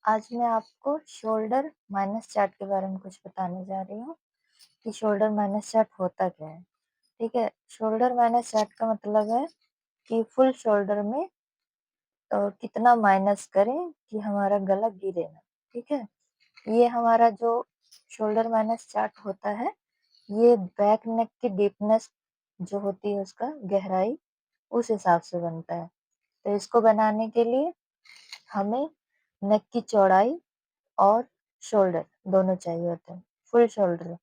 आज मैं आपको शोल्डर माइनस चार्ट के बारे में कुछ बताने जा रही हूँ कि शोल्डर माइनस चार्ट होता क्या है। ठीक है, शोल्डर माइनस चार्ट का मतलब है कि फुल शोल्डर में कितना माइनस करें कि हमारा गला गिरे ना। ठीक है, ये हमारा जो शोल्डर माइनस चार्ट होता है, ये बैक नेक की डीपनेस जो होती है उसका गहराई उस हिसाब से बनता है। तो इसको बनाने के लिए हमें नेक की चौड़ाई और शोल्डर दोनों चाहिए होते हैं। फुल शोल्डर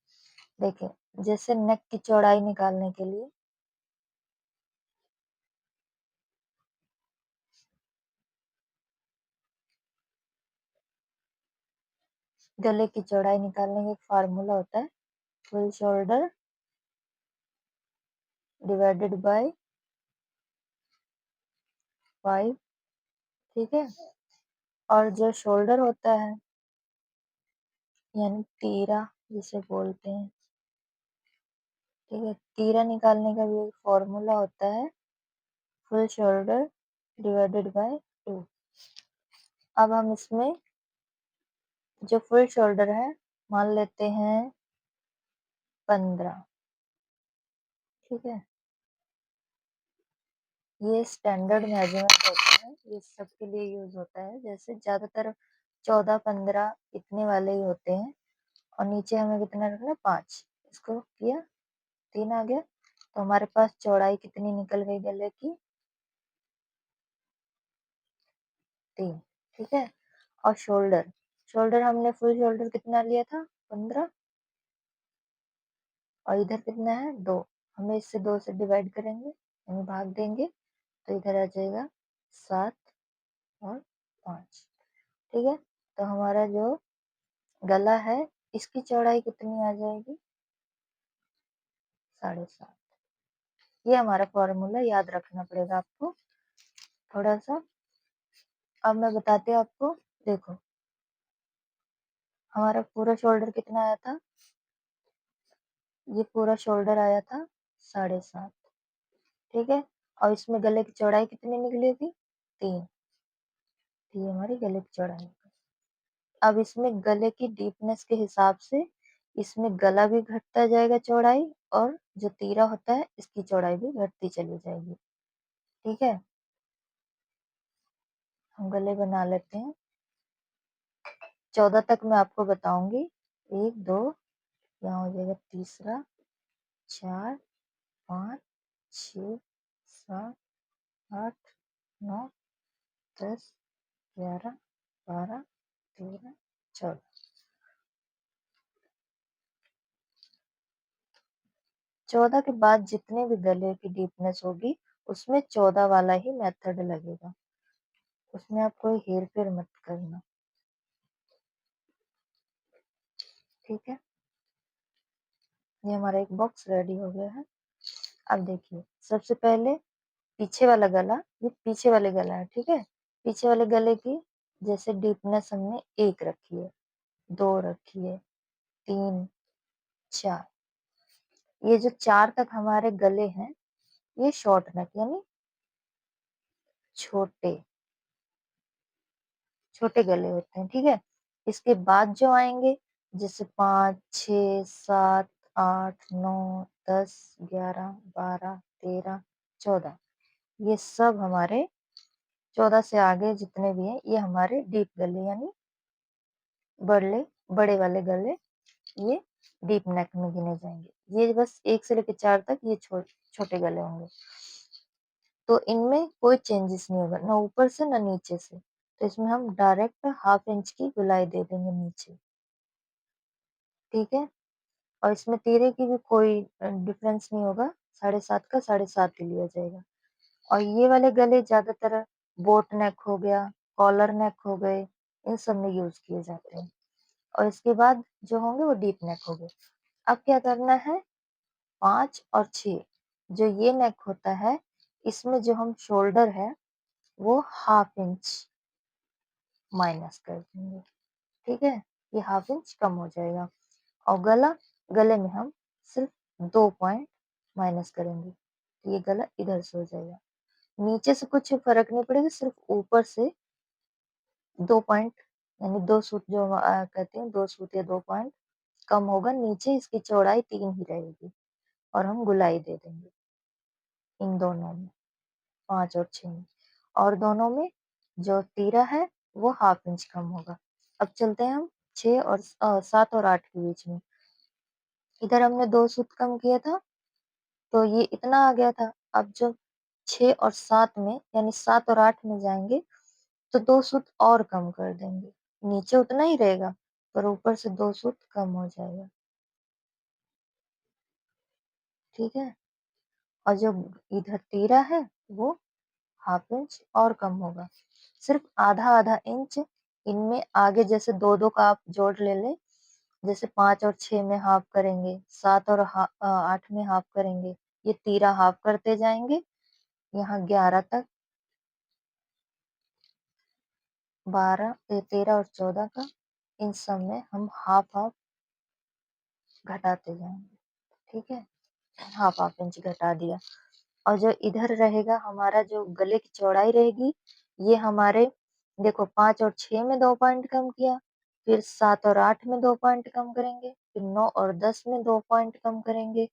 देखिए, जैसे नेक की चौड़ाई निकालने के लिए गले की चौड़ाई निकालने का एक फार्मूला होता है, फुल शोल्डर डिवाइडेड बाय 5। ठीक है, और जो शोल्डर होता है यानी तीरा जिसे बोलते हैं, ठीक है, तीरा निकालने का भी एक फॉर्मूला होता है, फुल शोल्डर डिवाइडेड बाय 2। अब हम इसमें जो फुल शोल्डर है मान लेते हैं 15। ठीक है, ये स्टैंडर्ड मेजरमेंट होता है, ये सबके लिए यूज होता है। जैसे ज्यादातर 14-15 इतने वाले ही होते हैं और नीचे हमें कितना रखना है 5। इसको किया 3 आ गया, तो हमारे पास चौड़ाई कितनी निकल गई गले की 3। ठीक है, और शोल्डर शोल्डर हमने फुल शोल्डर कितना लिया था 15, और इधर कितना है 2। हमें इससे 2 से डिवाइड करेंगे यानी भाग देंगे, तो इधर आ जाएगा 7 और 5। ठीक है, तो हमारा जो गला है इसकी चौड़ाई कितनी आ जाएगी 7.5। ये हमारा फॉर्मूला याद रखना पड़ेगा आपको थोड़ा सा। अब मैं बताती हूँ आपको। देखो, हमारा पूरा शोल्डर कितना आया था, ये पूरा शोल्डर आया था 7.5। ठीक है, और इसमें गले की चौड़ाई कितनी निकली थी 3। ये हमारी गले की चौड़ाई। अब इसमें गले की डीपनेस के हिसाब से इसमें गला भी घटता जाएगा चौड़ाई, और जो तीरा होता है इसकी चौड़ाई भी घटती चली जाएगी। ठीक है, हम गले बना लेते हैं। 14 तक मैं आपको बताऊंगी। 1 2, यहाँ हो जाएगा तीसरा, 4 5 6 7 8 9 10 11 12 13 14। 14 के बाद जितने भी गले की डीपनेस होगी उसमें 14 वाला ही मेथड लगेगा, उसमें आप कोई हेर फेर मत करना। ठीक है, ये हमारा एक बॉक्स रेडी हो गया है। अब देखिए, सबसे पहले पीछे वाला गला, ये पीछे वाले गला है। ठीक है, पीछे वाले गले की जैसे डीपनेस हमने 1 रखी है, 2 रखी है, 3 4। ये जो 4 तक हमारे गले हैं ये शॉर्ट नेक यानी छोटे छोटे गले होते हैं। ठीक है, इसके बाद जो आएंगे जैसे 5 6 7 8 9 10 11 12 13 14, ये सब हमारे 14 से आगे जितने भी हैं ये हमारे डीप गले यानी बड़े बड़े वाले गले, ये डीप नेक में गिने जाएंगे। ये बस 1 से लेकर 4 तक ये छोटे गले होंगे। तो इनमें कोई चेंजेस नहीं होगा, ना ऊपर से ना नीचे से। तो इसमें हम डायरेक्ट हाफ इंच की गोलाई दे देंगे नीचे। ठीक है, और इसमें तीरे की भी कोई डिफरेंस नहीं होगा, 7.5 का 7.5 ही लिया जाएगा। और ये वाले गले ज्यादातर बोट नेक हो गया, कॉलर नेक हो गए, इन सब में यूज किए जाते हैं। और इसके बाद जो होंगे वो डीप नेक हो गए। अब क्या करना है, 5 और 6 जो ये नेक होता है इसमें जो हम शोल्डर है वो हाफ इंच माइनस कर देंगे। ठीक है, ये हाफ इंच कम हो जाएगा। और गले में हम सिर्फ 2 पॉइंट माइनस करेंगे, तो ये गला इधर से हो जाएगा। नीचे से कुछ फर्क नहीं पड़ेगा, सिर्फ ऊपर से 2 पॉइंट यानी 2 सूत जो कहते हैं 2 सूत या 2 पॉइंट कम होगा, नीचे इसकी चौड़ाई 3 ही रहेगी और हम गुलाई दे देंगे इन दोनों में, 5 और 6 में। और दोनों में जो तीरा है वो हाफ इंच कम होगा। अब चलते हैं हम 6 और 7 और 8 के बीच में। इधर हमने 2 सूत कम किया था, तो ये इतना आ गया था। अब जब 6 और 7 में यानी 7 और 8 में जाएँगे, तो 2 सूत और कम कर देंगे। नीचे उतना ही रहेगा, पर ऊपर से 2 सूत कम हो जाएगा, ठीक है? और जो इधर तीरा है, वो हाफ इंच और कम होगा। सिर्फ आधा-आधा इंच इनमें आगे जैसे 2-2 का आप जोड़ ले लें, जैसे 5 और 6 में हाफ करेंगे, 7 और 8 में हाफ करेंगे, ये तीरा हाफ करते जाएँगे, यहाँ 11 तक, 12 13 और 14 का, इन सब में हम हाफ-हाफ घटाते जाएँगे, ठीक है? हाफ-हाफ इंच घटा दिया। और जो इधर रहेगा हमारा जो गले की चौड़ाई रहेगी, ये हमारे देखो 5 और 6 में 2 पॉइंट कम किया, फिर 7 और 8 में 2 पॉइंट कम करेंगे, फिर 9 और 10 में 2 पॉइंट कम करेंगे,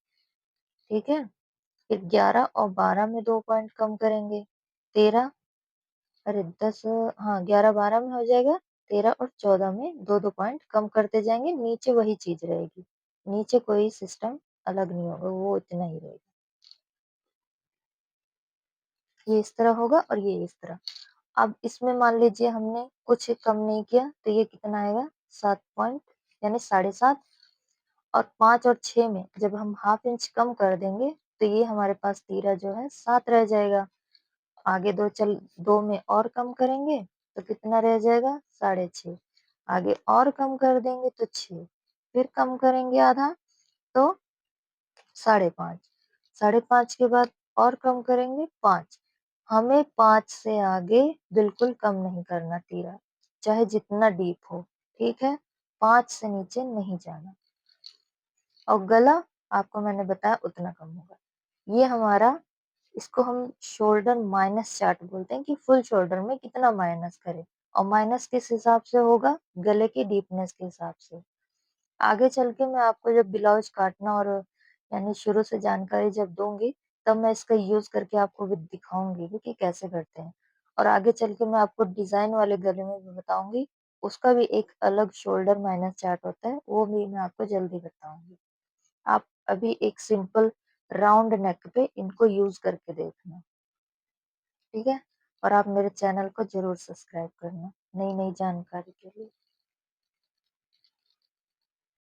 ठीक है? फिर 11 और 12 में 2 पॉइंट कम करेंगे, 13 अरे 10 हाँ 11-12 में हो जाएगा, 13 और 14 में 2-2 पॉइंट कम करते जाएँगे, नीचे वही चीज़ रहेगी। नीचे कोई सिस्टम अलग नहीं होगा, वो इतना ही रहेगा। ये इस तरह होगा और ये इस तरह। अब इसमें मान लीजिए हमने कुछ कम नहीं किया, तो ये कितना आएगा 7 पॉइंट यानी 7.5 और 5 और 6 में जब हम हाफ इंच कम कर देंगे, तो ये हमारे पास तीरा जो है 7 रह जाएगा। आगे 2 में और कम करेंगे, तो कितना रह जाएगा 6.5 आगे और कम कर देंगे तो 6 फिर कम करेंगे आधा तो 5.5 5.5 के बाद और कम करेंगे 5 हमें 5 से आगे बिल्कुल कम नहीं करना तीरा, चाहे जितना डीप हो, ठीक है? 5 से नीचे नहीं जाना और गला आपको मैंने बताया उतना कम होगा। ये हमारा इसको हम शोल्डर माइनस चार्ट बोलते हैं कि फुल शोल्डर में कितना माइनस करें और माइनस किस हिसाब से होगा? गले की डीपनेस के हिसाब से। आगे चल के मैं आपको जब ब्लाउज काटना और यानी शुरू से जानकारी जब दूँगी, तब मैं इसका यूज़ करके आपको भी दिखाऊँगी कि कैसे करते हैं। और आगे चल के मैं आपको डिज़ाइन वाले गले में भी बताऊँगी, उसका भी एक अलग शोल्डर माइनस चार्ट होता है, वो भी मैं आपको जल्दी बताऊँगी। आप अभी एक सिंपल राउंड नेक पे इनको यूज़ करके देखना, ठीक है? और आप मेरे चैनल को ज़रूर सब्सक्राइब करना, नई-नई जानकारी के लिए।